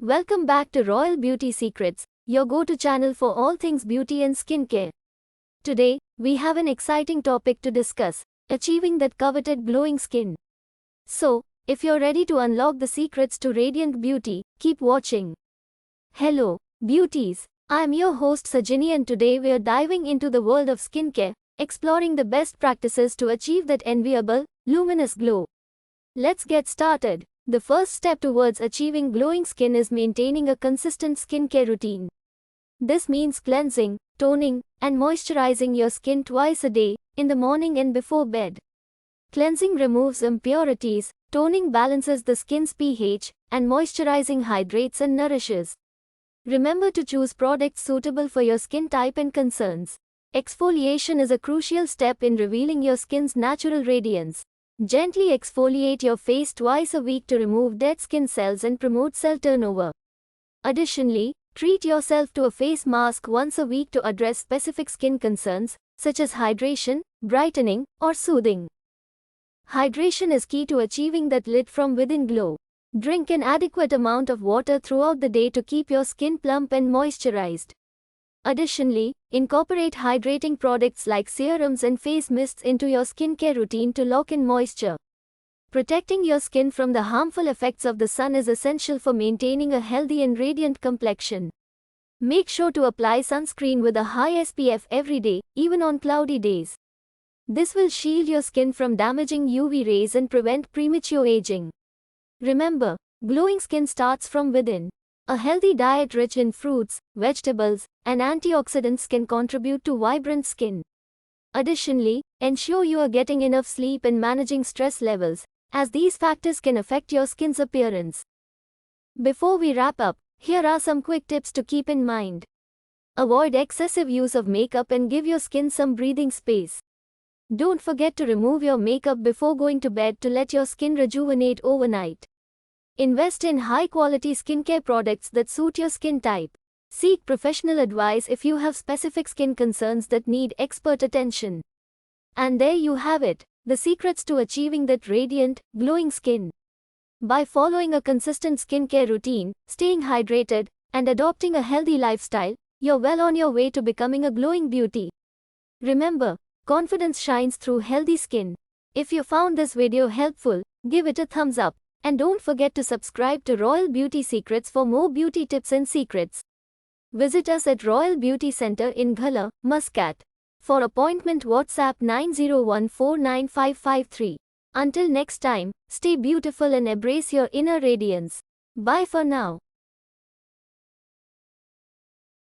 Welcome back to Royal Beauty Secrets, your go-to channel for all things beauty and skincare. Today, we have an exciting topic to discuss, achieving that coveted glowing skin. So, if you're ready to unlock the secrets to radiant beauty, keep watching. Hello, beauties. I am your host Sajini and today we are diving into the world of skincare, exploring the best practices to achieve that enviable, luminous glow. Let's get started. The first step towards achieving glowing skin is maintaining a consistent skincare routine. This means cleansing, toning, and moisturizing your skin twice a day, in the morning and before bed. Cleansing removes impurities, toning balances the skin's pH, and moisturizing hydrates and nourishes. Remember to choose products suitable for your skin type and concerns. Exfoliation is a crucial step in revealing your skin's natural radiance. Gently exfoliate your face twice a week to remove dead skin cells and promote cell turnover. Additionally, treat yourself to a face mask once a week to address specific skin concerns, such as hydration, brightening, or soothing. Hydration is key to achieving that lit from within glow. Drink an adequate amount of water throughout the day to keep your skin plump and moisturized. Additionally, incorporate hydrating products like serums and face mists into your skincare routine to lock in moisture. Protecting your skin from the harmful effects of the sun is essential for maintaining a healthy and radiant complexion. Make sure to apply sunscreen with a high SPF every day, even on cloudy days. This will shield your skin from damaging UV rays and prevent premature aging. Remember, glowing skin starts from within. A healthy diet rich in fruits, vegetables, and antioxidants can contribute to vibrant skin. Additionally, ensure you are getting enough sleep and managing stress levels, as these factors can affect your skin's appearance. Before we wrap up, here are some quick tips to keep in mind. Avoid excessive use of makeup and give your skin some breathing space. Don't forget to remove your makeup before going to bed to let your skin rejuvenate overnight. Invest in high-quality skincare products that suit your skin type. Seek professional advice if you have specific skin concerns that need expert attention. And there you have it, the secrets to achieving that radiant, glowing skin. By following a consistent skincare routine, staying hydrated, and adopting a healthy lifestyle, you're well on your way to becoming a glowing beauty. Remember, confidence shines through healthy skin. If you found this video helpful, give it a thumbs up. And don't forget to subscribe to Royal Beauty Secrets for more beauty tips and secrets. Visit us at Royal Beauty Center in Ghala, Muscat. For appointment WhatsApp 90149553. Until next time, stay beautiful and embrace your inner radiance. Bye for now.